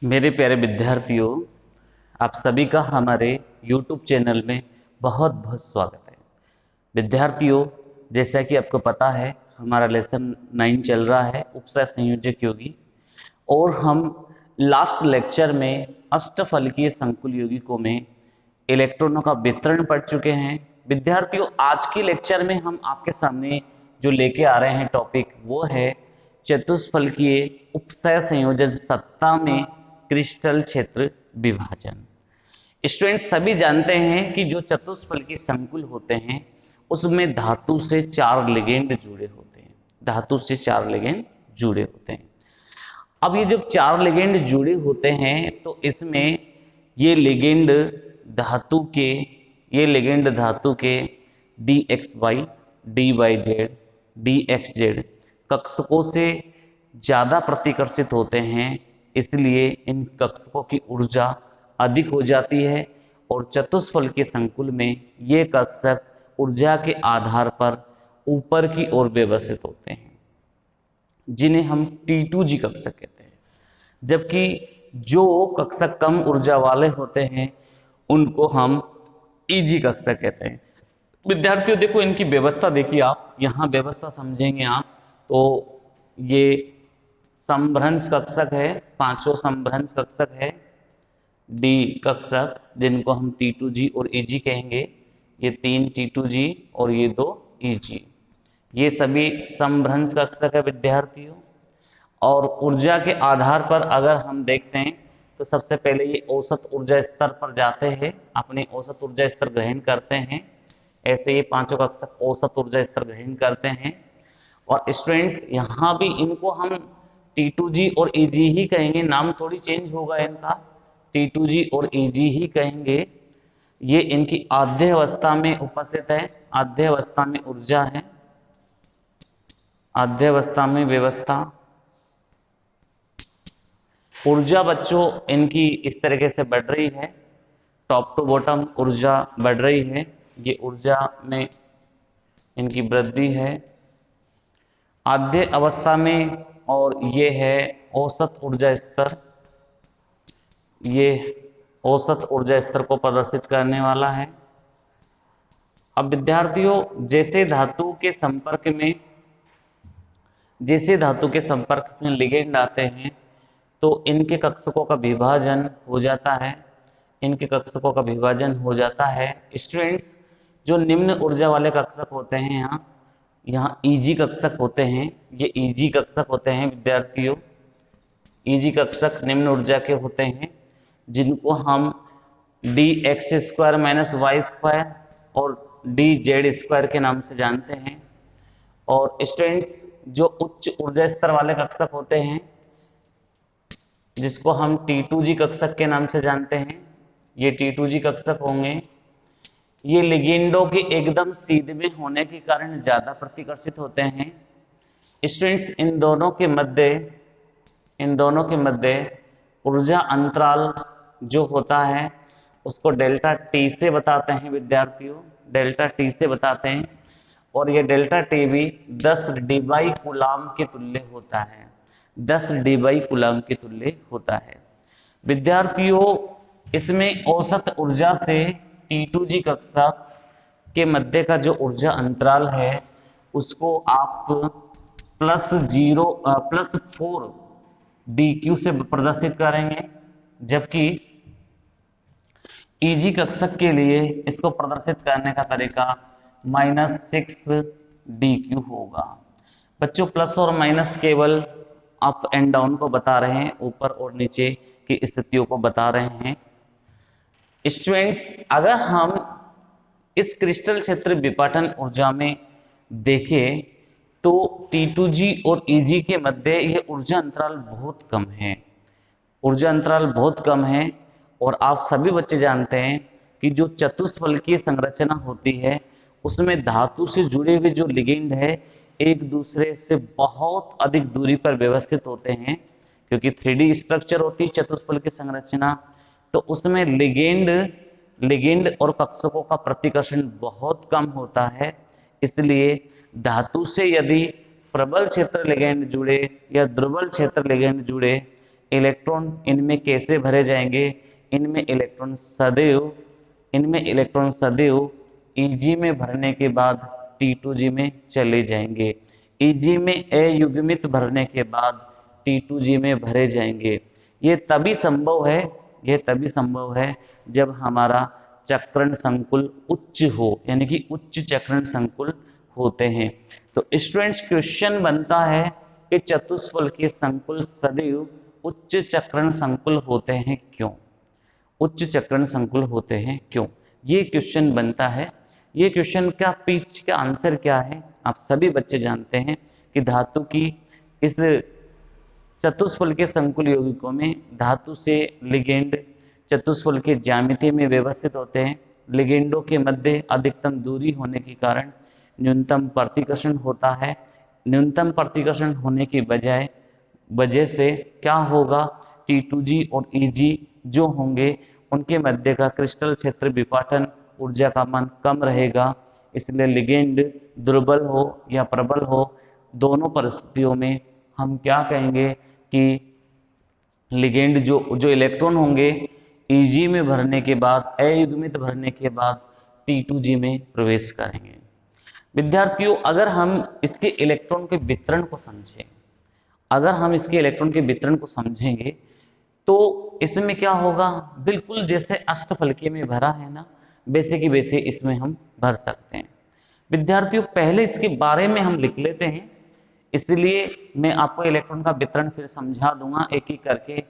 मेरे प्यारे विद्यार्थियों, आप सभी का हमारे YouTube चैनल में बहुत बहुत स्वागत है। विद्यार्थियों, जैसा कि आपको पता है, हमारा लेसन 9 चल रहा है उपसय संयोजक यौगिक, और हम लास्ट लेक्चर में अष्टफलकीय संकुल यौगिकों में इलेक्ट्रॉनों का वितरण पढ़ चुके हैं। विद्यार्थियों, आज के लेक्चर में हम आपके सामने जो लेके आ रहे हैं टॉपिक, वो है चतुष्फलकीय उपसय संयोजन सत्ता में क्रिस्टल क्षेत्र विभाजन। स्टूडेंट्स सभी जानते हैं कि जो चतुष्फलकीय संकुल होते हैं उसमें धातु से 4 लिगेंड जुड़े होते हैं। धातु से 4 लिगेंड जुड़े होते हैं। अब ये जब 4 लिगेंड जुड़े होते हैं तो इसमें ये लिगेंड धातु के ये लिगेंड धातु के DXY, DYZ, DXZ कक्षकों से ज़्यादा प्रतिकर्षित होते हैं, इसलिए इन कक्षकों की ऊर्जा अधिक हो जाती है और चतुष्फलकीय संकुल में ये कक्षक ऊर्जा के आधार पर ऊपर की ओर व्यवस्थित होते हैं, जिन्हें हम T2G कक्षक कहते हैं। जबकि जो कक्षक कम ऊर्जा वाले होते हैं उनको हम EG कक्षक कहते हैं। विद्यार्थियों देखो, इनकी व्यवस्था देखिए, आप यहाँ व्यवस्था समझेंगे आप तो ये समभ्रंश कक्षक है, पांचों समभ्रंश कक्षक है, डी कक्षक जिनको हम T2G और EG कहेंगे। ये 3 T2G और ये 2 EG, ये सभी समभ्रंश कक्षक है विद्यार्थियों। और ऊर्जा के आधार पर अगर हम देखते हैं तो सबसे पहले ये औसत ऊर्जा स्तर पर जाते हैं, अपने औसत ऊर्जा स्तर ग्रहण करते हैं। ऐसे ये पांचों कक्षक औसत ऊर्जा स्तर ग्रहण करते हैं। और स्टूडेंट्स यहाँ भी इनको हम T2G और EG ही कहेंगे, नाम थोड़ी चेंज होगा इनका, T2G और EG ही कहेंगे। ये इनकी आद्य अवस्था में उपस्थित है, आद्य अवस्था में ऊर्जा है, आद्य अवस्था में व्यवस्था। ऊर्जा बच्चों इनकी इस तरीके से बढ़ रही है, टॉप टू बॉटम ऊर्जा बढ़ रही है। ये ऊर्जा में इनकी वृद्धि है आद्य अवस्था में, और ये है औसत ऊर्जा स्तर। ये औसत ऊर्जा स्तर को प्रदर्शित करने वाला है। अब विद्यार्थियों, जैसे धातु के संपर्क में लिगेंड आते हैं तो इनके कक्षकों का विभाजन हो जाता है, इनके कक्षकों का विभाजन हो जाता है। स्टूडेंट्स, जो निम्न ऊर्जा वाले कक्षक होते हैं, यहाँ EG कक्षक होते हैं, ये EG कक्षक होते हैं विद्यार्थियों। EG कक्षक निम्न ऊर्जा के होते हैं, जिनको हम DX² - Y² और DZ² के नाम से जानते हैं। और स्टूडेंट्स, जो उच्च ऊर्जा स्तर वाले कक्षक होते हैं, जिसको हम T2G कक्षक के नाम से जानते हैं, ये T2G कक्षक होंगे। ये लिगेंडों के एकदम सीधे में होने के कारण ज्यादा प्रतिकर्षित होते हैं। स्टूडेंट्स, इन दोनों के मध्य ऊर्जा अंतराल जो होता है उसको डेल्टा T से बताते हैं विद्यार्थियों, डेल्टा T से बताते हैं। और ये डेल्टा T भी 10 dBi कूलाम के तुल्य होता है, 10 dBi कूलाम के तुल्य होता है विद्यार्थियों। इसमें औसत ऊर्जा से T2G कक्षक के मध्य का जो ऊर्जा अंतराल है उसको आप +4 DQ से प्रदर्शित करेंगे, जबकि EG कक्षक के लिए इसको प्रदर्शित करने का तरीका -6 DQ होगा। बच्चों, प्लस और माइनस केवल अप एंड डाउन को बता रहे हैं, ऊपर और नीचे की स्थितियों को बता रहे हैं। स्टूडेंट्स, अगर हम इस क्रिस्टल क्षेत्र विपाटन ऊर्जा में देखें तो T2G और EG के मध्य ये ऊर्जा अंतराल बहुत कम है, ऊर्जा अंतराल बहुत कम है। और आप सभी बच्चे जानते हैं कि जो चतुष्फलकीय संरचना होती है उसमें धातु से जुड़े हुए जो लिगेंड है एक दूसरे से बहुत अधिक दूरी पर व्यवस्थित होते हैं, क्योंकि 3D स्ट्रक्चर होती है चतुष्फलकीय संरचना, तो उसमें लिगेंड और कक्षकों का प्रतिकर्षण बहुत कम होता है। इसलिए धातु से यदि प्रबल क्षेत्र लिगेंड जुड़े या दुर्बल क्षेत्र लिगेंड जुड़े, इलेक्ट्रॉन इनमें कैसे भरे जाएंगे? इनमें इलेक्ट्रॉन सदैव Eg में भरने के बाद T2G में चले जाएंगे। Eg में अयुग्मित भरने के बाद T2G में भरे जाएंगे। ये तभी संभव है जब हमारा चक्रण संकुल उच्च हो, यानी कि उच्च चक्रण संकुल होते हैं। तो स्टूडेंट्स क्वेश्चन बनता है कि चतुष्फलकीय संकुल सदैव उच्च चक्रण संकुल होते हैं क्यों? उच्च चक्रण संकुल होते हैं क्यों? ये क्वेश्चन बनता है। ये क्वेश्चन का पीछे का आंसर क्या है? आप सभी बच्चे जानते हैं कि धातु की इस चतुष्फलकीय संकुल यौगिकों में धातु से लिगेंड चतुष्फलकीय ज्यामिति में व्यवस्थित होते हैं। लिगेंडों के मध्य अधिकतम दूरी होने के कारण न्यूनतम प्रतिकर्षण होता है। न्यूनतम प्रतिकर्षण होने की वजह से क्या होगा? T2G और Eg जो होंगे उनके मध्य का क्रिस्टल क्षेत्र विपाटन ऊर्जा का मान कम रहेगा। इसलिए लिगेंड दुर्बल हो या प्रबल हो, दोनों परिस्थितियों में हम क्या कहेंगे कि लिगेंड जो इलेक्ट्रॉन होंगे Eg में भरने के बाद, अयुग्मित भरने के बाद T2G में प्रवेश करेंगे। विद्यार्थियों, अगर हम इसके इलेक्ट्रॉन के वितरण को समझेंगे तो इसमें क्या होगा? बिल्कुल जैसे अष्टफलकीय में भरा है ना, वैसे की वैसे इसमें हम भर सकते हैं। विद्यार्थियों, पहले इसके बारे में हम लिख लेते हैं, इसलिए मैं आपको इलेक्ट्रॉन का वितरण फिर समझा दूंगा एक एक करके।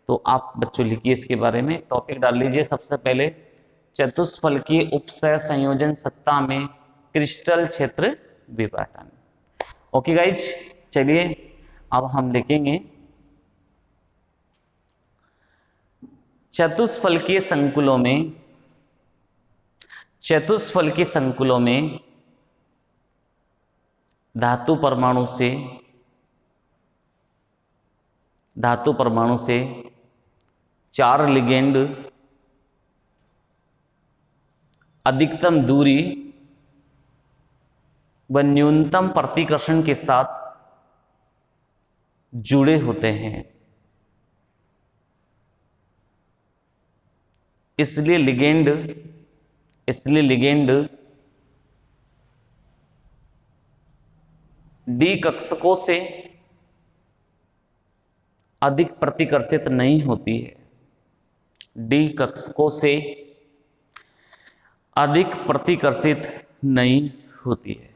तो आप बच्चों लिखिए इसके बारे में, टॉपिक डाल लीजिए। सबसे पहले चतुष्फलकीय उपसय संयोजन सत्ता में क्रिस्टल क्षेत्र विपाटन। ओके गाइज, चलिए अब हम लिखेंगे चतुष्फलकीय संकुलों में धातु परमाणु से 4 लिगेंड अधिकतम दूरी व न्यूनतम प्रतिकर्षण के साथ जुड़े होते हैं। इसलिए लिगेंड डी कक्षकों से अधिक प्रतिकर्षित नहीं होती है। डी कक्षकों से अधिक प्रतिकर्षित नहीं होती है।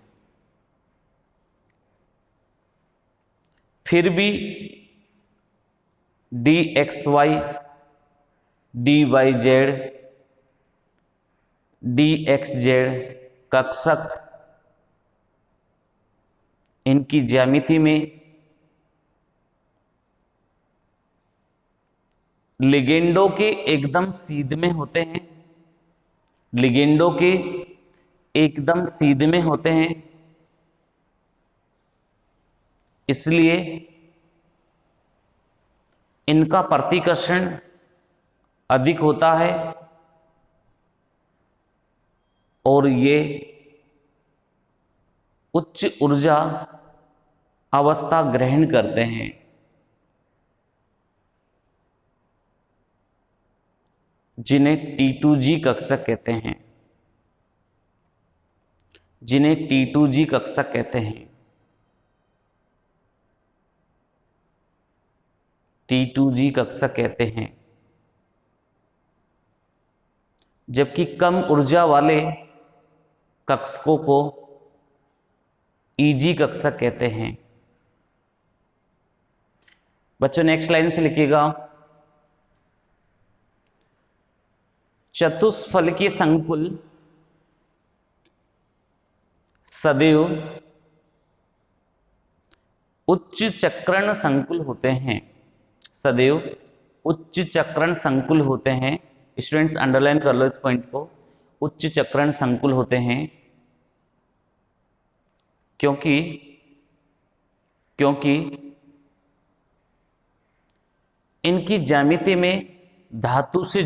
फिर भी DXY, DYZ, DXZ कक्षक इनकी ज्यामिति में लिगेंडों के एकदम सीध में होते हैं। लिगेंडों के एकदम सीध में होते हैं, इसलिए इनका प्रतिकर्षण अधिक होता है और ये उच्च ऊर्जा अवस्था ग्रहण करते हैं। जिन्हें T2G कक्षक कहते हैं। T2G कक्षक कहते हैं। T2G कक्षक कहते हैं। जबकि कम ऊर्जा वाले कक्षकों को EG कक्षक कहते हैं। बच्चों नेक्स्ट लाइन से लिखिएगा, चतुष्फलकीय संकुल सदैव उच्च चक्रण संकुल होते हैं। सदैव उच्च चक्रण संकुल होते हैं। स्टूडेंट्स अंडरलाइन कर लो इस पॉइंट को, उच्च चक्रण संकुल होते हैं क्योंकि इनकी ज्यामिति में धातु से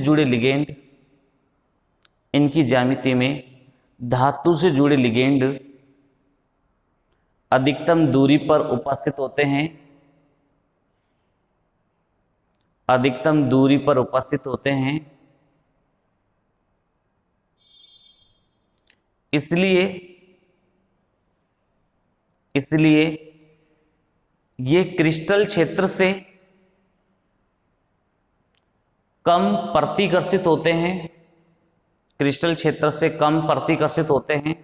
जुड़े लिगेंड अधिकतम दूरी पर उपस्थित होते हैं। अधिकतम दूरी पर उपस्थित होते हैं, इसलिए ये क्रिस्टल क्षेत्र से कम प्रतिकर्षित होते हैं, क्रिस्टल क्षेत्र से कम प्रतिकर्षित होते हैं,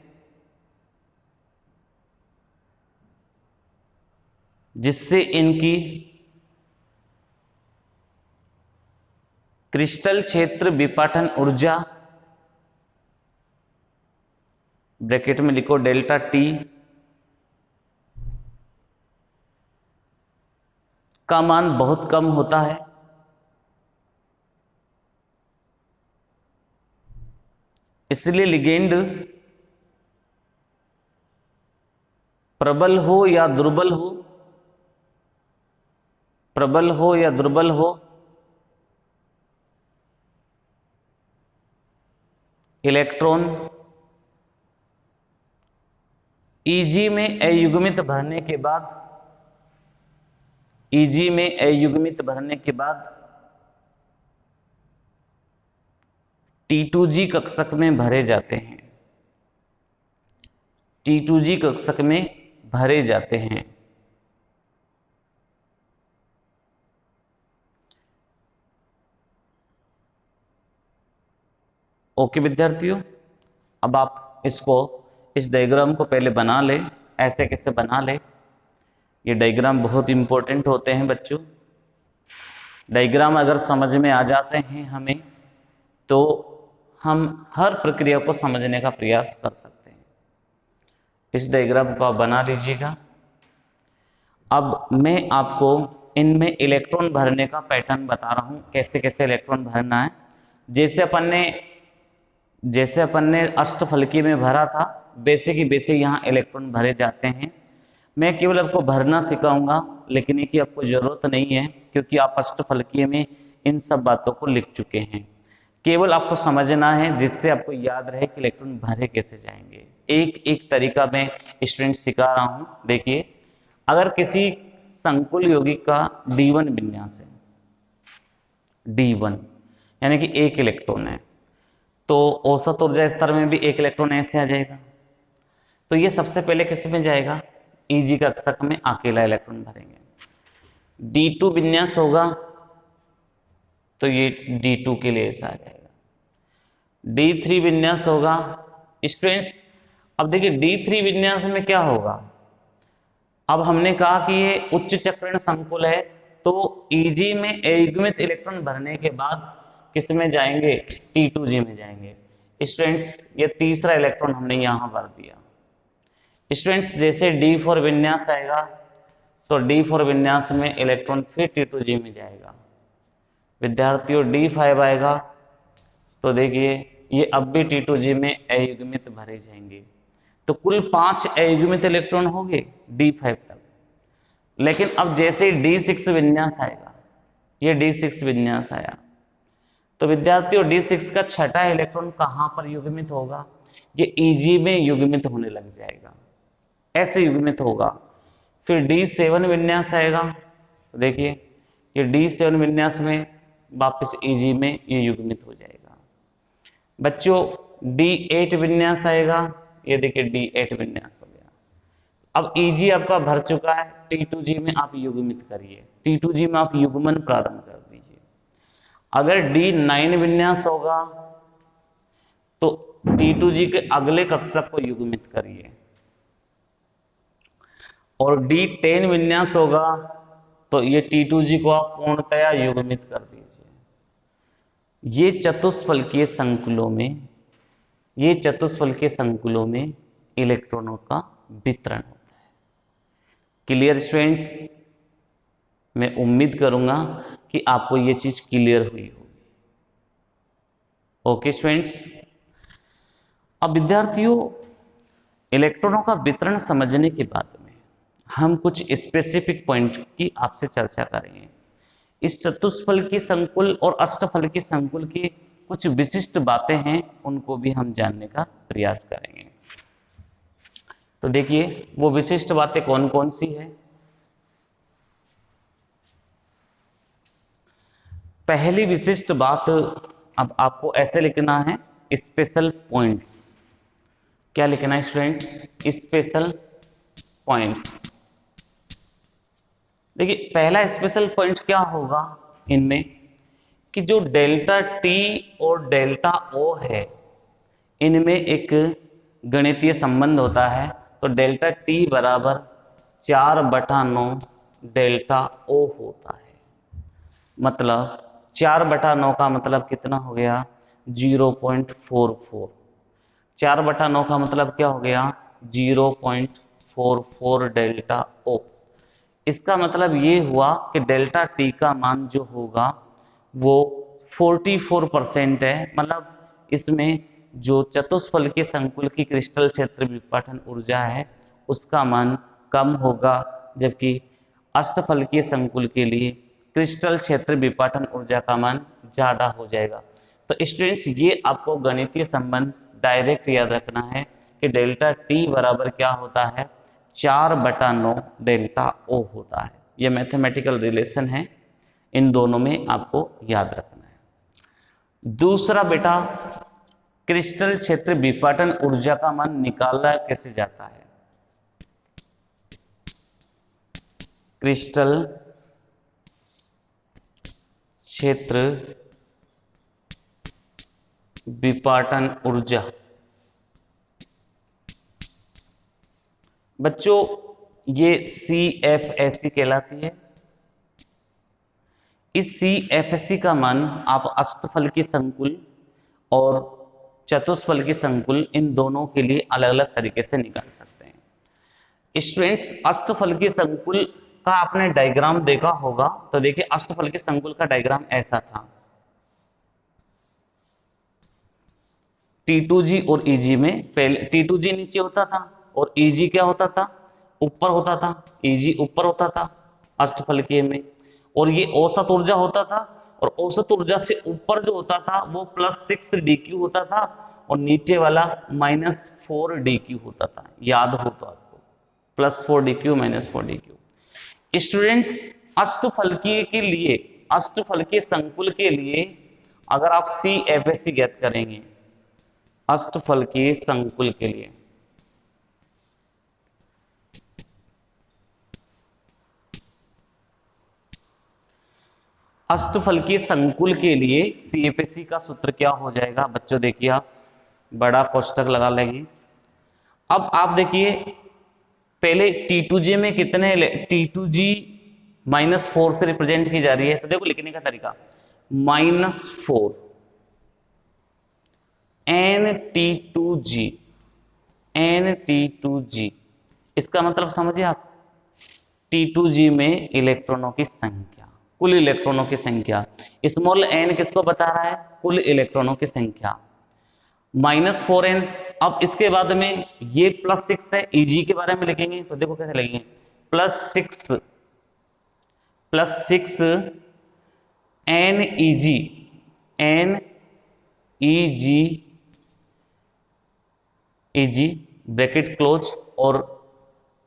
जिससे इनकी क्रिस्टल क्षेत्र विपाटन ऊर्जा, ब्रैकेट में लिखो डेल्टा टी, का मान बहुत कम होता है। इसलिए लिगेंड प्रबल हो या दुर्बल हो, प्रबल हो या दुर्बल हो, इलेक्ट्रॉन Eg में अयुग्मित भरने के बाद, Eg में अयुग्मित भरने के बाद T2G कक्षक में भरे जाते हैं, T2G कक्षक में भरे जाते हैं। ओके विद्यार्थियों, अब आप इस डायग्राम को पहले बना ले, ऐसे कैसे बना ले। ये डायग्राम बहुत इंपॉर्टेंट होते हैं बच्चों। डायग्राम अगर समझ में आ जाते हैं हमें, तो हम हर प्रक्रिया को समझने का प्रयास कर सकते हैं। इस डायग्राम को आप बना लीजिएगा। अब मैं आपको इनमें इलेक्ट्रॉन भरने का पैटर्न बता रहा हूं, कैसे कैसे इलेक्ट्रॉन भरना है। जैसे अपन ने अष्टफलकीय में भरा था, वैसे की वैसे यहाँ इलेक्ट्रॉन भरे जाते हैं। मैं केवल आपको भरना सिखाऊंगा, लिखने की आपको जरूरत नहीं है, क्योंकि आप अष्टफलकीय में इन सब बातों को लिख चुके हैं। केवल आपको समझना है, जिससे आपको याद रहे कि इलेक्ट्रॉन भरे कैसे जाएंगे। एक एक तरीका मैं स्टूडेंट सिखा रहा हूं। देखिए, अगर किसी संकुल यौगिक का D1 विन्यास है, D1 यानी कि एक इलेक्ट्रॉन है, तो औसत ऊर्जा स्तर में भी एक इलेक्ट्रॉन ऐसे आ जाएगा। तो ये सबसे पहले किस में जाएगा? Eg कक्षक में अकेला इलेक्ट्रॉन भरेंगे। D2 विन्यास होगा तो ये D2 के लिए ऐसा आ जाएगा। D3 विन्यास होगा स्टूडेंट्स। अब देखिए D3 विन्यास में क्या होगा। अब हमने कहा कि ये उच्च चक्रण संकुल है, तो Eg में अयुग्मित इलेक्ट्रॉन भरने के बाद किस में जाएंगे? T2G में जाएंगे। स्टूडेंट्स, ये तीसरा इलेक्ट्रॉन हमने यहां भर दिया। स्टूडेंट्स, जैसे D4 विन्यास आएगा तो D4 विन्यास में इलेक्ट्रॉन फिर T2G में जाएगा। विद्यार्थियों, D5 आएगा तो देखिए ये अब भी T2G में अयुग्मित भरे जाएंगे। तो कुल 5 अयुग्मित इलेक्ट्रॉन हो गए D5 तक। लेकिन अब जैसे D6 विन्यास आएगा, ये D6 विन्यास आया, तो विद्यार्थियों D6 का छठा इलेक्ट्रॉन कहां पर युग्मित होगा? ये Eg में युग्मित होने लग जाएगा, ऐसे युग्मित होगा। फिर D7 विन्यास आएगा, तो देखिए ये D7 विन्यास में वापस Eg में ये युग्मित हो जाएगा। बच्चों, D8 विन्यास आएगा, ये देखिए D8 विन्यास हो गया। अब Eg आपका भर चुका है, T2G में आप युग्मित करिए, T2G में आप युग्मन प्रारंभ कर दीजिए। अगर D9 विन्यास होगा तो T2G के अगले कक्षक को युग्मित करिए, और D10 विन्यास होगा तो ये T2G को आप पूर्णतया युग्मित कर दीजिए। ये चतुष्फलकीय संकुलों में इलेक्ट्रॉनों का वितरण होता है। Clear students? मैं उम्मीद करूंगा कि आपको ये चीज क्लियर हुई होगी। ओके स्टूडेंट्स, अब विद्यार्थियों, इलेक्ट्रॉनों का वितरण समझने के बाद में हम कुछ स्पेसिफिक पॉइंट की आपसे चर्चा करेंगे। इस चतुष्फलकीय संकुल और अष्टफलकीय संकुल की कुछ विशिष्ट बातें हैं, उनको भी हम जानने का प्रयास करेंगे। तो देखिए वो विशिष्ट बातें कौन कौन सी है। पहली विशिष्ट बात, अब आपको ऐसे लिखना है स्पेशल पॉइंट्स। क्या लिखना है स्टूडेंट्स? Special points. देखिए पहला स्पेशल पॉइंट क्या होगा इनमें, कि जो डेल्टा टी और डेल्टा ओ है इनमें एक गणितीय संबंध होता है। तो डेल्टा टी बराबर 4/9 डेल्टा ओ होता है। मतलब 4/9 का मतलब कितना हो गया? 0.44। 4/9 का मतलब क्या हो गया? 0.44 डेल्टा ओ। इसका मतलब ये हुआ कि डेल्टा टी का मान जो होगा वो 44% है। मतलब इसमें जो चतुष्फलकीय संकुल की क्रिस्टल क्षेत्र विपाटन ऊर्जा है उसका मान कम होगा, जबकि अष्टफलकीय संकुल के लिए क्रिस्टल क्षेत्र विपाटन ऊर्जा का मान ज़्यादा हो जाएगा। तो स्टूडेंट्स ये आपको गणितीय संबंध डायरेक्ट याद रखना है कि डेल्टा टी बराबर क्या होता है? 4/9 डेल्टा ओ होता है। ये मैथमेटिकल रिलेशन है, इन दोनों में आपको याद रखना है। दूसरा बेटा, क्रिस्टल क्षेत्र विपाटन ऊर्जा का मान निकाला कैसे जाता है? क्रिस्टल क्षेत्र विपाटन ऊर्जा, बच्चों ये CFSE कहलाती है। इस CFSE का मान आप अष्टफलकीय संकुल और चतुष्फलकीय संकुल इन दोनों के लिए अलग अलग तरीके से निकाल सकते हैं। स्टूडेंट्स अष्टफलकीय संकुल का आपने डायग्राम देखा होगा, तो देखिए अष्टफलकीय संकुल का डायग्राम ऐसा था। T2G और EG में पहले T2G नीचे होता था और EG क्या होता था? ऊपर होता था। EG ऊपर होता था अष्टफलकीय में, और ये औसत ऊर्जा होता था, और औसत ऊर्जा से ऊपर जो होता था वो +6 DQ होता था और नीचे वाला -4 DQ होता था। याद हो तो आपको, +4 DQ -4 DQ। स्टूडेंट्स अष्टफलकीय के लिए, अष्टफलकीय संकुल के लिए अगर आप CFSE ज्ञात करेंगे, अष्टफलकीय संकुल के लिए अष्टफलकीय संकुल के लिए CFSE का सूत्र क्या हो जाएगा? बच्चों देखिए आप बड़ा कोष्टक लगा लेंगे। अब आप देखिए पहले T2G में कितने, T2G -4 से रिप्रेजेंट की जा रही है, तो देखो लिखने का तरीका -4 NT2G, NT2G। इसका मतलब समझिए आप, T2G में इलेक्ट्रॉनों की संख्या, कुल इलेक्ट्रॉनों की संख्या, स्मॉल n किसको बता रहा है? कुल इलेक्ट्रॉनों की संख्या, -4n। अब इसके बाद में ये +6 है, Eg के बारे में लिखेंगे तो देखो कैसे लिखेंगे, +6 NEG, NEG ब्रैकेट क्लोज, और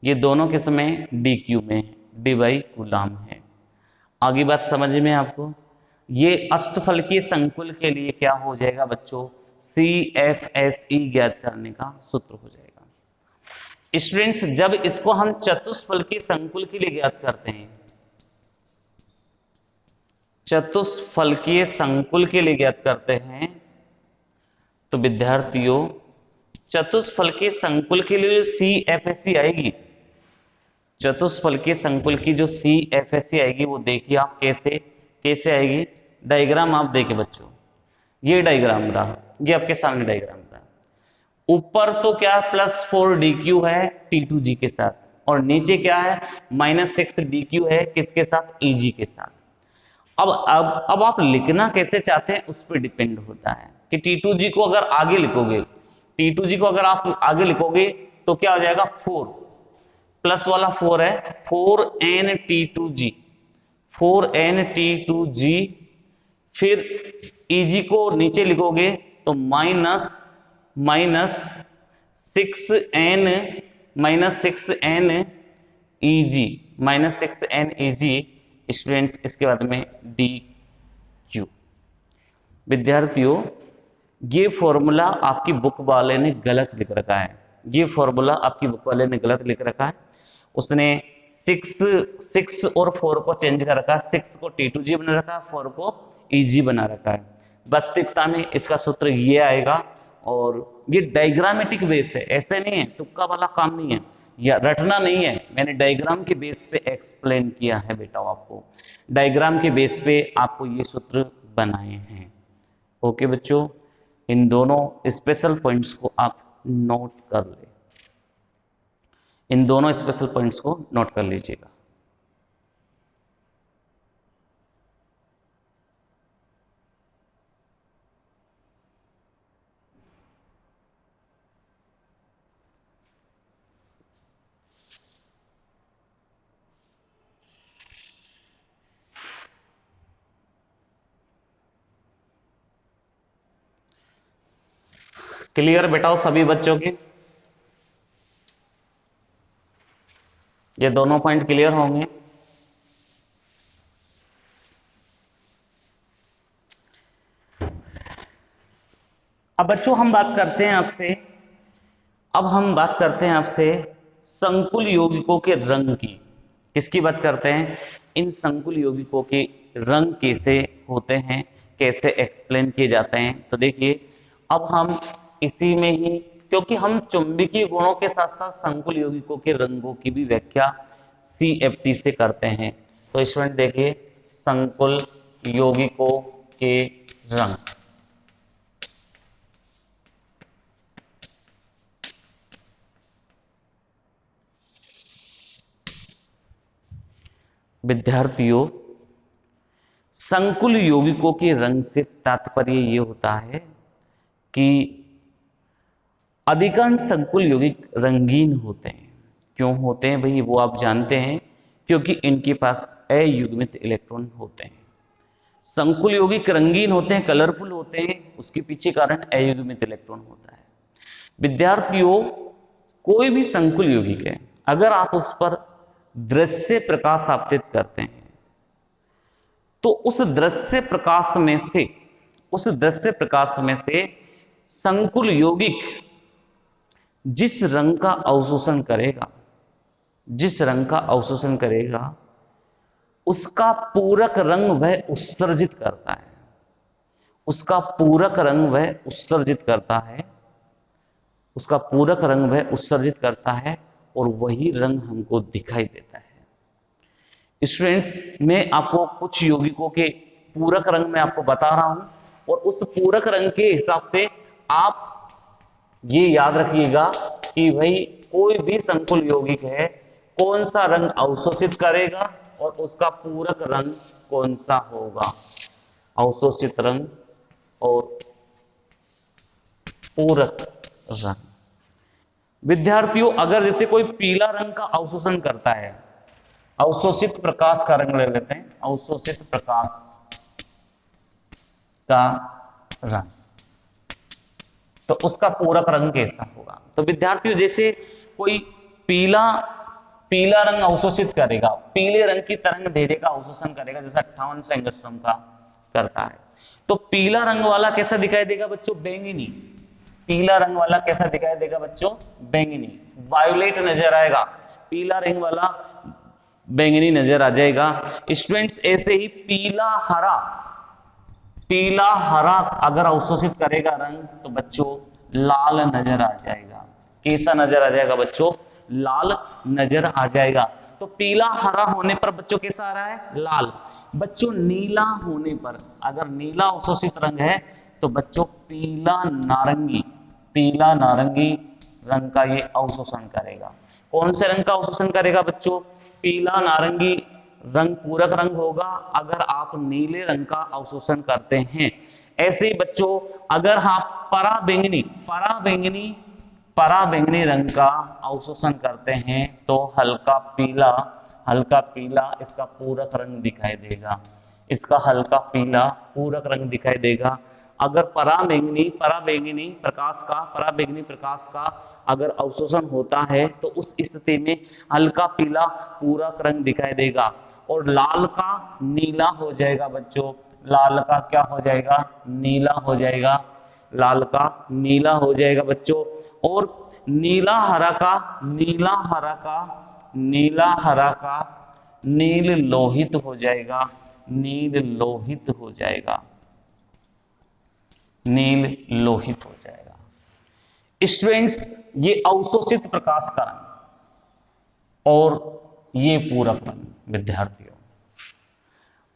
ये दोनों किस में? DQ में, dy कूलाम है। आगे बात समझ में आपको? ये अष्टफलकीय संकुल के लिए क्या हो जाएगा बच्चों? CFSE ज्ञात करने का सूत्र हो जाएगा। स्टूडेंट्स जब इसको हम चतुष्फलकीय संकुल के लिए ज्ञात करते हैं, चतुष्फलकीय संकुल के लिए ज्ञात करते हैं, तो विद्यार्थियों चतुष्फलकीय संकुल के लिए जो CFSE आएगी, चतुष्फलकीय संकुल की जो CFSE आएगी वो देखिए आप कैसे कैसे आएगी। डायग्राम आप देखिए बच्चों, ये डायग्राम रहा, ये आपके सामने डायग्राम रहा। ऊपर तो क्या +4 DQ है T2G के साथ, और नीचे क्या है? -6 DQ है किसके साथ? EG के साथ। अब आप लिखना कैसे चाहते हैं उस पर डिपेंड होता है कि T2G को अगर आगे लिखोगे, T2G को अगर आप आगे लिखोगे तो क्या हो जाएगा? 4 प्लस वाला 4 है, 4NT2G, 4NT2G। फिर EG को नीचे लिखोगे तो -6N EG, -6NEG। स्टूडेंट्स इसके बाद में क्यू। विद्यार्थियों, ये फॉर्मूला आपकी बुक वाले ने गलत लिख रखा है। ये फॉर्मूला आपकी बुक वाले ने गलत लिख रखा है। उसने 6 और 4 को चेंज कर रखा है। 6 को T2G बना रखा है, 4 को EG बना रखा है। वास्तविकता में इसका सूत्र ये आएगा, और ये डायग्रामेटिक बेस है, ऐसे नहीं है, तुक्का वाला काम नहीं है, या रटना नहीं है। मैंने डायग्राम के बेस पे एक्सप्लेन किया है बेटा, आपको डायग्राम के बेस पे आपको ये सूत्र बनाए हैं। ओके बच्चों, इन दोनों स्पेशल पॉइंट्स को आप नोट कर ले, इन दोनों स्पेशल पॉइंट्स को नोट कर लीजिएगा। क्लियर बेटा सभी बच्चों के? ये दोनों पॉइंट क्लियर होंगे। अब बच्चों हम बात करते हैं आपसे, अब हम बात करते हैं आपसे संकुल यौगिकों के रंग की। किसकी बात करते हैं? इन संकुल यौगिकों के रंग कैसे होते हैं, कैसे एक्सप्लेन किए जाते हैं। तो देखिए, अब हम इसी में ही, क्योंकि हम चुंबकीय गुणों के साथ साथ संकुल यौगिकों के रंगों की भी व्याख्या CFT से करते हैं। तो स्टूडेंट देखिए, संकुल यौगिकों के रंग। विद्यार्थियों, संकुल यौगिकों के रंग से तात्पर्य ये होता है कि अधिकांश संकुल यौगिक रंगीन होते हैं। क्यों होते हैं भाई, वो आप जानते हैं, क्योंकि इनके पास अयुग्मित इलेक्ट्रॉन होते हैं। संकुल यौगिक रंगीन होते हैं, कलरफुल होते हैं, उसके पीछे कारण अयुग्मित इलेक्ट्रॉन होता है। विद्यार्थियों, कोई भी संकुल यौगिक है, अगर आप उस पर दृश्य प्रकाश आपतित करते हैं, तो उस दृश्य प्रकाश में से संकुल यौगिक जिस रंग का अवशोषण करेगा, उसका पूरक रंग वह उत्सर्जित करता है। उसका पूरक रंग वह उत्सर्जित करता है, और वही रंग हमको दिखाई देता है। स्टूडेंट्स, मैं आपको कुछ यौगिकों के पूरक रंग में आपको बता रहा हूं, और उस पूरक रंग के हिसाब से आप ये याद रखिएगा कि भाई कोई भी संकुल यौगिक है, कौन सा रंग अवशोषित करेगा और उसका पूरक रंग कौन सा होगा। अवशोषित रंग और पूरक रंग। विद्यार्थियों, अगर जैसे कोई पीला रंग का अवशोषण करता है, अवशोषित प्रकाश का रंग ले लेते हैं, अवशोषित प्रकाश का रंग, तो उसका पूरक रंग कैसा होगा। तो विद्यार्थियों, जैसे कोई पीला रंग अवशोषित करेगा, पीले रंग की तरंग दैर्ध्य का अवशोषण करेगा, जैसा 58 एंगस्ट्रॉम का करता है, तो पीला रंग वाला कैसा दिखाई देगा बच्चों? बैंगनी। पीला रंग वाला कैसा दिखाई देगा बच्चों? बैंगनी, वायोलेट नजर आएगा। पीला रंग वाला बैंगनी नजर आ जाएगा। स्टूडेंट्स, ऐसे ही पीला हरा अगर अवशोषित करेगा रंग, तो बच्चों लाल नजर आ जाएगा। कैसा नजर आ जाएगा बच्चों? लाल नजर आ जाएगा। तो पीला हरा होने पर बच्चों कैसा आ रहा है? लाल। बच्चों नीला होने पर, अगर नीला अवशोषित रंग है, तो बच्चों पीला नारंगी रंग का ये अवशोषण करेगा। कौन से रंग का अवशोषण करेगा बच्चों? पीला नारंगी रंग पूरक रंग होगा, अगर आप नीले रंग का अवशोषण करते हैं। ऐसे ही बच्चों, अगर आप परा बैंगनी रंग का अवशोषण करते हैं, तो हल्का पीला इसका पूरक रंग दिखाई देगा। इसका हल्का पीला पूरक रंग दिखाई देगा। अगर परा बैंगनी प्रकाश का अगर अवशोषण होता है, तो उस स्थिति में हल्का पीला पूरक रंग दिखाई देगा, और लाल का नीला हो जाएगा बच्चों। लाल का क्या हो जाएगा, नीला हो जाएगा, लाल का नीला हो जाएगा बच्चों। और नीला हरा का, नीला हरा का, नीला हरा का नील लोहित हो जाएगा, नील लोहित हो जाएगा, नील लोहित हो जाएगा। स्टूडेंट्स ये अवशोषित प्रकाश का रंग और ये पूरक रंग विद्यार्थियों,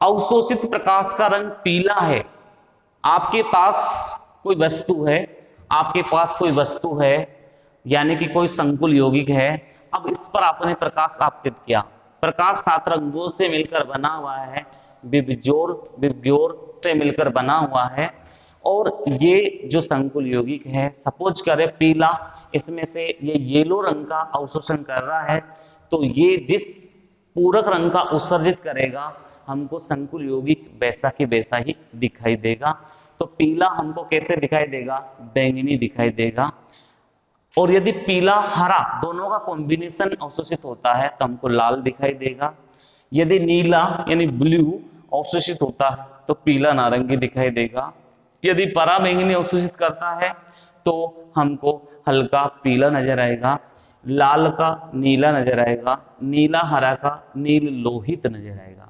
अवशोषित प्रकाश का रंग पीला है। आपके पास कोई वस्तु है, आपके पास कोई वस्तु है, यानी कि कोई संकुल यौगिक है। अब इस पर आपने प्रकाश आपतित किया, प्रकाश 7 रंगों से मिलकर बना हुआ है, विबजोर विबग्योर से मिलकर बना हुआ है। और ये जो संकुल यौगिक है, सपोज करें पीला, इसमें से ये येलो रंग का अवशोषण कर रहा है, तो ये जिस पूरक रंग का उत्सर्जित करेगा हमको संकुल यौगिक वैसा की वैसा ही दिखाई देगा। तो पीला हमको कैसे दिखाई देगा, बैंगनी दिखाई देगा। और यदि पीला हरा दोनों का कॉम्बिनेशन अवशोषित होता है तो हमको लाल दिखाई देगा। यदि नीला यानी ब्लू अवशोषित होता है तो पीला नारंगी दिखाई देगा। यदि परा बैंगनी अवशोषित करता है तो हमको हल्का पीला नजर आएगा, लाल का नीला नजर आएगा, नीला हरा का नील लोहित नजर आएगा।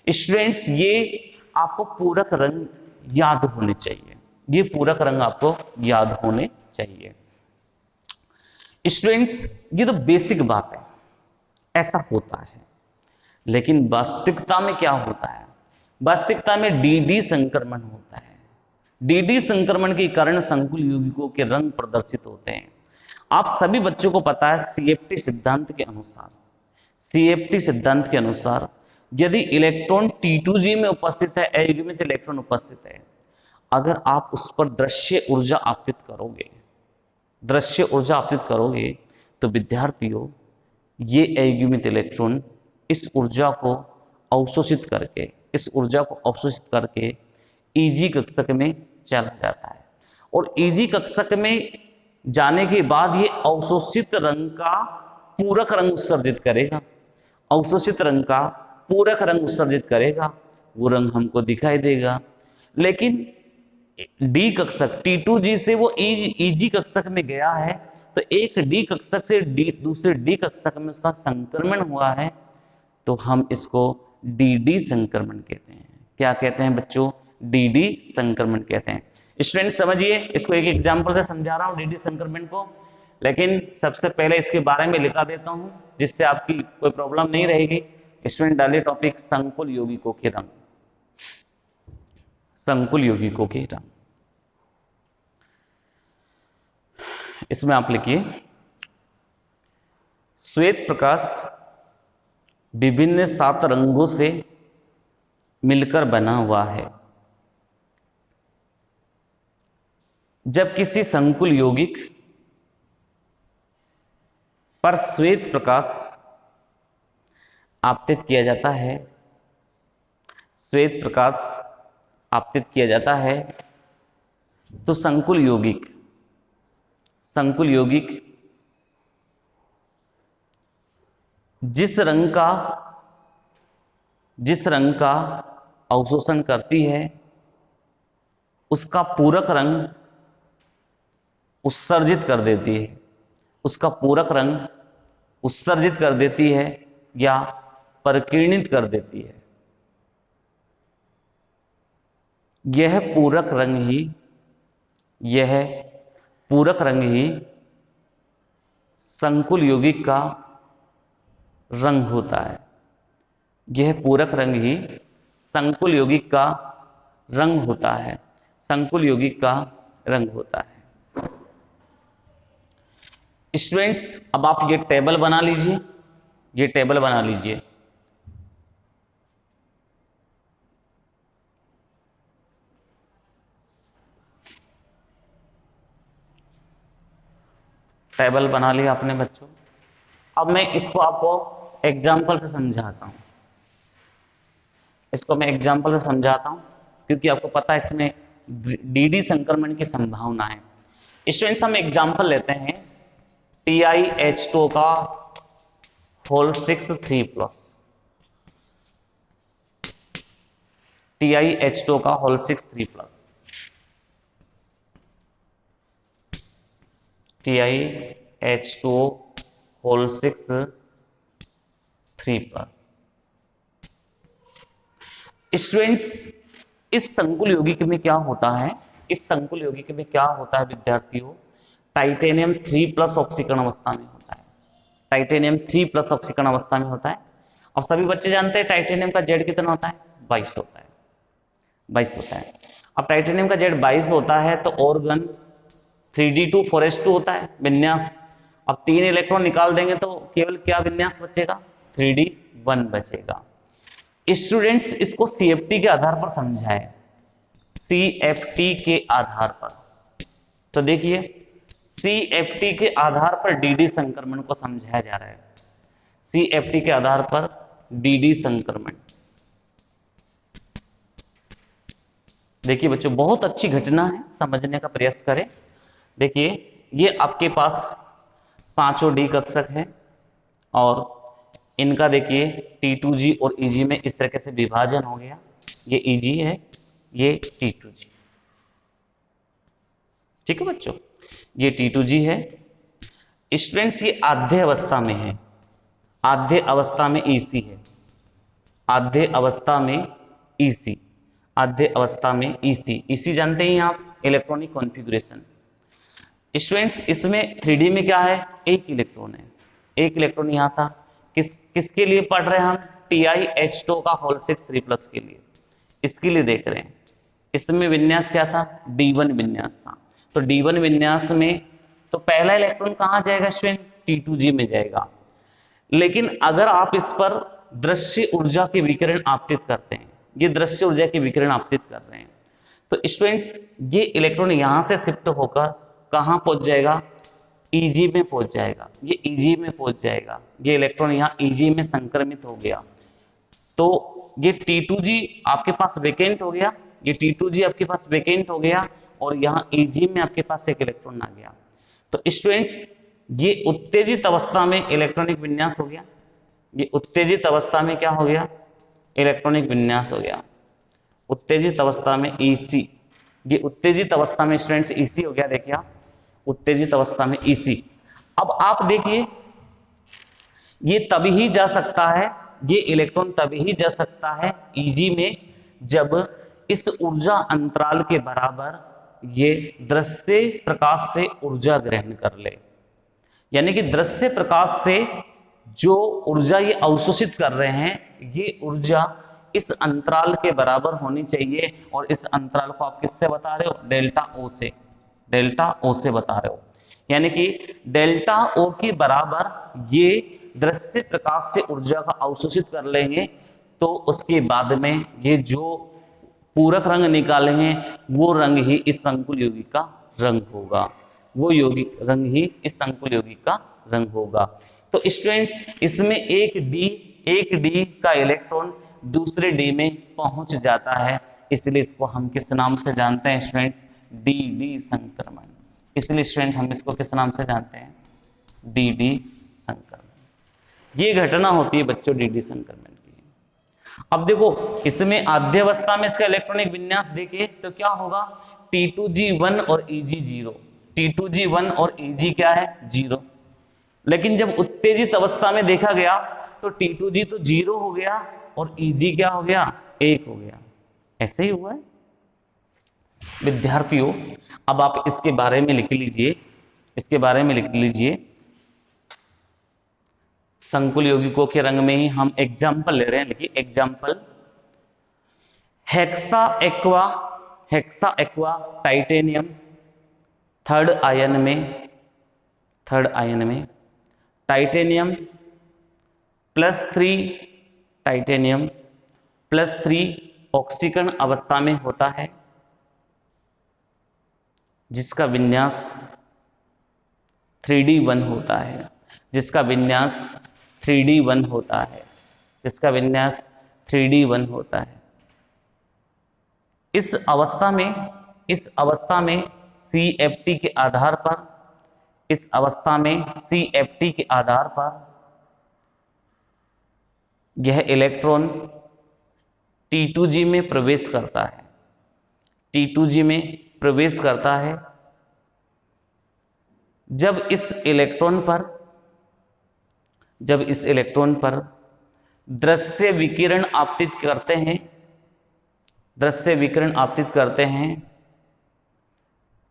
स्टूडेंट्स ये आपको पूरक रंग याद होने चाहिए, ये पूरक रंग आपको याद होने चाहिए। स्टूडेंट्स ये तो बेसिक बात है, ऐसा होता है। लेकिन वास्तविकता में क्या होता है, वास्तविकता में डीडी संक्रमण होता है। डीडी संक्रमण के कारण संकुल यौगिकों के रंग प्रदर्शित होते हैं। आप सभी बच्चों को पता है सीएफटी सिद्धांत के अनुसार, सीएफटी सिद्धांत के अनुसार यदि इलेक्ट्रॉन T2G में उपस्थित है, अयुग्मित इलेक्ट्रॉन उपस्थित है, अगर आप उस पर दृश्य ऊर्जा आपतित करोगे, दृश्य ऊर्जा आपतित करोगे तो विद्यार्थियों ये अयुग्मित इलेक्ट्रॉन इस ऊर्जा को अवशोषित करके, इस ऊर्जा को अवशोषित करके ईजी कक्षक में चला जाता है। और ईजी कक्षक में जाने के बाद ये अवशोषित रंग का पूरक रंग उत्सर्जित करेगा, अवशोषित रंग का पूरक रंग उत्सर्जित करेगा, वो रंग हमको दिखाई देगा। लेकिन डी कक्षक T2G से वो ईजी कक्षक में गया है, तो एक डी कक्षक से दूसरे डी कक्षक में उसका संक्रमण हुआ है, तो हम इसको डीडी संक्रमण कहते हैं। क्या कहते हैं बच्चों, डीडी संक्रमण कहते हैं। स्टूडेंट समझिए, इसको एक एग्जांपल से समझा रहा हूं डीडी संक्रमण को, लेकिन सबसे पहले इसके बारे में लिखा देता हूं जिससे आपकी कोई प्रॉब्लम नहीं रहेगी। स्टूडेंट डालिए टॉपिक संकुल यौगिकों के रंग, संकुल यौगिकों के रंग। इसमें आप लिखिए श्वेत प्रकाश विभिन्न 7 रंगों से मिलकर बना हुआ है। जब किसी संकुल यौगिक पर श्वेत प्रकाश आपतित किया जाता है, श्वेत प्रकाश आपतित किया जाता है, तो संकुल यौगिक जिस रंग का अवशोषण करती है उसका पूरक रंग उत्सर्जित कर देती है, उसका पूरक रंग उत्सर्जित कर देती है या परिकीर्णित कर देती है। यह पूरक रंग ही संकुल यौगिक का रंग होता है। यह पूरक रंग ही संकुल यौगिक का रंग होता है, संकुल यौगिक का रंग होता है। स्टूडेंट्स अब आप ये टेबल बना लीजिए, ये टेबल बना लीजिए। टेबल बना लिया अपने बच्चों। अब मैं इसको आपको एग्जाम्पल से समझाता हूं, इसको मैं एग्जाम्पल से समझाता हूं क्योंकि आपको पता है इसमें डीडी संक्रमण की संभावना है। स्टूडेंट्स हम एग्जाम्पल लेते हैं TiH2 का होल 6 3+। TiH2 का होल 6 3+, TiH2 होल 6 3+। स्टूडेंट्स, इस संकुल यौगिक में क्या होता है, इस संकुल यौगिक में क्या होता है विद्यार्थियों, टाइटेनियम 3+ ऑक्सीकरण अवस्था में होता है, टाइटेनियम 3+ ऑक्सीकरण अवस्था में होता है। अब सभी बच्चे जानते हैं टाइटेनियम का जेड कितना होता है, 22 होता है, 22 होता है। अब टाइटेनियम का जेड 22 होता है तो ऑर्गन 3d2 4s2 होता है विन्यास। अब 3 इलेक्ट्रॉन निकाल देंगे तो केवल क्या विन्यास बचेगा, 3d1 बचेगा। स्टूडेंट्स, इसको CFT के आधार पर समझाएं, CFT के आधार पर। तो देखिए, CFT के आधार पर DD संक्रमण को समझाया जा रहा है, CFT के आधार पर DD संक्रमण। देखिए बच्चों, बहुत अच्छी घटना है, समझने का प्रयास करें। देखिए, ये आपके पास पांचों डी कक्षक है और इनका देखिए T2G और EG में इस तरीके से विभाजन हो गया, ये EG है, ये T2G। ठीक है बच्चों, ये T2G है। स्टूडेंट्स, ये आध्य अवस्था में है, आध्य अवस्था में EC है, आध्य अवस्था में EC, आध्य अवस्था में EC जानते हैं आप, इलेक्ट्रॉनिक कॉन्फ़िगरेशन। स्टूडेंट्स, इसमें 3D में क्या है, एक इलेक्ट्रॉन है, एक इलेक्ट्रॉन यहां था। किसके लिए पढ़ रहे हैं हम, TiH2 का होल 6 3+ के लिए, इसके लिए देख रहे हैं। इसमें विन्यास क्या था, D1 विन्यास था। तो D1 विन्यास में तो पहला इलेक्ट्रॉन कहां जाएगा स्टूडेंट, T2G में जाएगा। लेकिन अगर आप इस पर दृश्य ऊर्जा के विकिरण आपतित करते हैं, ये दृश्य ऊर्जा के विकिरण आपतित कर रहे हैं, तो स्टूडेंट्स ये इलेक्ट्रॉन यहां से शिफ्ट होकर कहां पहुंच जाएगा, EG में पहुंच जाएगा, ये EG में पहुंच जाएगा, ये इलेक्ट्रॉन यहाँ EG में संक्रमित हो गया। तो ये T2G आपके पास वेकेंट हो गया, ये T2G आपके पास वेकेंट हो गया और यहाँ EG में आपके पास एक इलेक्ट्रॉन आ गया। तो स्टूडेंट्स, ये उत्तेजित अवस्था में इलेक्ट्रॉनिक विन्यास हो गया, ये उत्तेजित अवस्था में क्या हो गया, इलेक्ट्रॉनिक विन्यास हो गया। उत्तेजित अवस्था में EC, ये उत्तेजित अवस्था में स्टूडेंट्स EC हो गया, देखिए आप, उत्तेजित अवस्था में EC। अब आप देखिए, ये तभी ही जा सकता है, ये इलेक्ट्रॉन तभी ही जा सकता है EG में जब इस ऊर्जा अंतराल के बराबर ये दृश्य प्रकाश से ऊर्जा ग्रहण कर ले। यानी कि दृश्य प्रकाश से जो ऊर्जा ये अवशोषित कर रहे हैं, ये ऊर्जा इस अंतराल के बराबर होनी चाहिए। और इस अंतराल को आप किससे बता रहे हो, डेल्टा O से, डेल्टा O से बता रहे हो। यानी कि डेल्टा O के बराबर ये दृश्य प्रकाश से ऊर्जा का अवशोषित कर लेंगे, तो उसके बाद में ये जो पूरक रंग निकालेंगे वो रंग ही इस संकुल यौगिक का रंग होगा, वो यौगिक रंग ही इस संकुल यौगिक का रंग होगा। तो स्टूडेंट्स, इसमें एक डी का इलेक्ट्रॉन दूसरे डी में पहुंच जाता है, इसलिए इसको हम किस नाम से जानते हैं स्टूडेंट्स, डी संक्रमण। इसलिए स्टूडेंट्स हम इसको किस नाम से जानते हैं, डी संक्रमण। ये घटना होती है बच्चों डी संक्रमण की। अब देखो, इसमें आद्यावस्था में इसका इलेक्ट्रॉनिक विन्यास देखिए तो क्या होगा, T2G1 और EG0, T2G1 और EG क्या है, 0। लेकिन जब उत्तेजित अवस्था में देखा गया तो T2G तो 0 हो गया और EG क्या हो गया, 1 हो गया। ऐसे ही हुआ है विद्यार्थियों। अब आप इसके बारे में लिख लीजिए, इसके बारे में लिख लीजिए। संकुल यौगिकों के रंग में ही हम एग्जाम्पल ले रहे हैं, लिखिए example, hexa aqua titanium third ion में टाइटेनियम +3 टाइटेनियम +3 ऑक्सीकरण अवस्था में होता है, जिसका विन्यास 3D1 होता है, जिसका विन्यास 3D1 होता है, जिसका विन्यास 3D1 होता है। इस अवस्था में CFT के आधार पर, इस अवस्था में CFT के आधार पर यह इलेक्ट्रॉन T2G में प्रवेश करता है, T2G में प्रवेश करता है। जब इस इलेक्ट्रॉन पर दृश्य विकिरण आपतित करते हैं,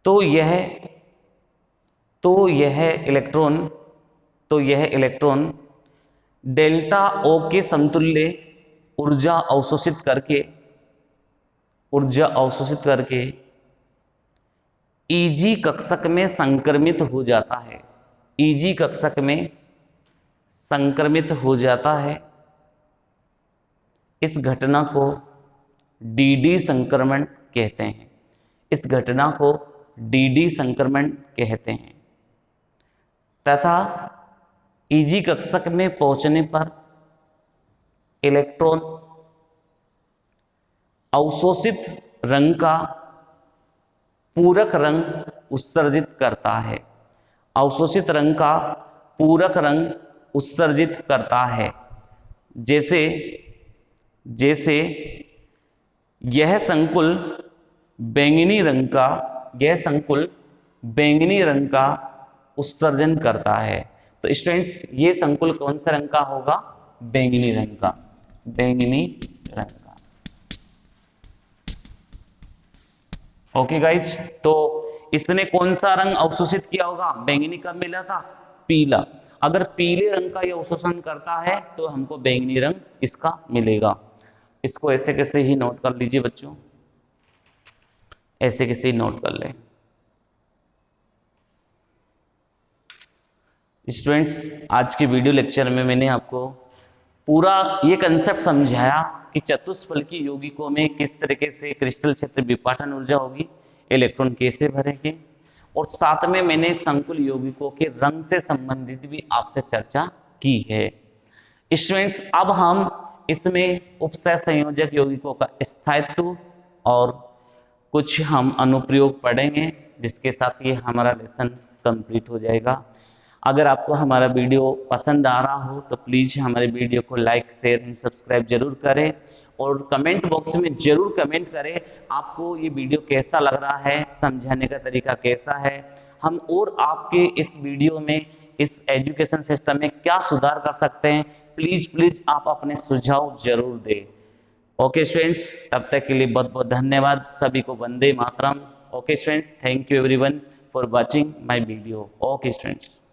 तो यह इलेक्ट्रॉन डेल्टा O के समतुल्य ऊर्जा अवशोषित करके EG कक्षक में संक्रमित हो जाता है, EG कक्षक में संक्रमित हो जाता है। इस घटना को DD संक्रमण कहते हैं, इस घटना को DD संक्रमण कहते हैं। तथा EG कक्षक में पहुंचने पर इलेक्ट्रॉन अवशोषित रंग का पूरक रंग उत्सर्जित करता है, अवशोषित रंग का पूरक रंग उत्सर्जित करता है। जैसे यह संकुल बैंगनी रंग का उत्सर्जन करता है। तो स्टूडेंट्स ये संकुल कौन सा रंग का होगा? बैंगनी रंग का। ओके गाइज, तो इसने कौन सा रंग अवशोषित किया होगा? बैंगनी कब मिला था? पीला। अगर पीले रंग का ये अवशोषण करता है तो हमको बैंगनी रंग इसका मिलेगा। इसको ऐसे कैसे ही नोट कर लीजिए बच्चों, ऐसे कैसे ही नोट कर लें। स्टूडेंट्स, आज के वीडियो लेक्चर में मैंने आपको पूरा ये कंसेप्ट समझाया कि चतुष्फलकी यौगिकों में किस तरीके से क्रिस्टल क्षेत्र विपाटन ऊर्जा होगी, इलेक्ट्रॉन कैसे भरेंगे, और साथ में मैंने संकुल यौगिकों के रंग से संबंधित भी आपसे चर्चा की है। स्टूडेंट्स, अब हम इसमें उपसय संयोजक यौगिकों का स्थायित्व और कुछ हम अनुप्रयोग पढ़ेंगे, जिसके साथ ये हमारा लेसन कंप्लीट हो जाएगा। अगर आपको हमारा वीडियो पसंद आ रहा हो तो प्लीज़ हमारे वीडियो को लाइक, शेयर एंड सब्सक्राइब जरूर करें, और कमेंट बॉक्स में जरूर कमेंट करें आपको ये वीडियो कैसा लग रहा है, समझाने का तरीका कैसा है, हम और आपके इस वीडियो में, इस एजुकेशन सिस्टम में क्या सुधार कर सकते हैं। प्लीज़ आप अपने सुझाव जरूर दें। ओके स्टूडेंट्स, तब तक के लिए बहुत बहुत धन्यवाद। सभी को Vande Mataram. Okay students, thank you everyone for watching my video. Okay students.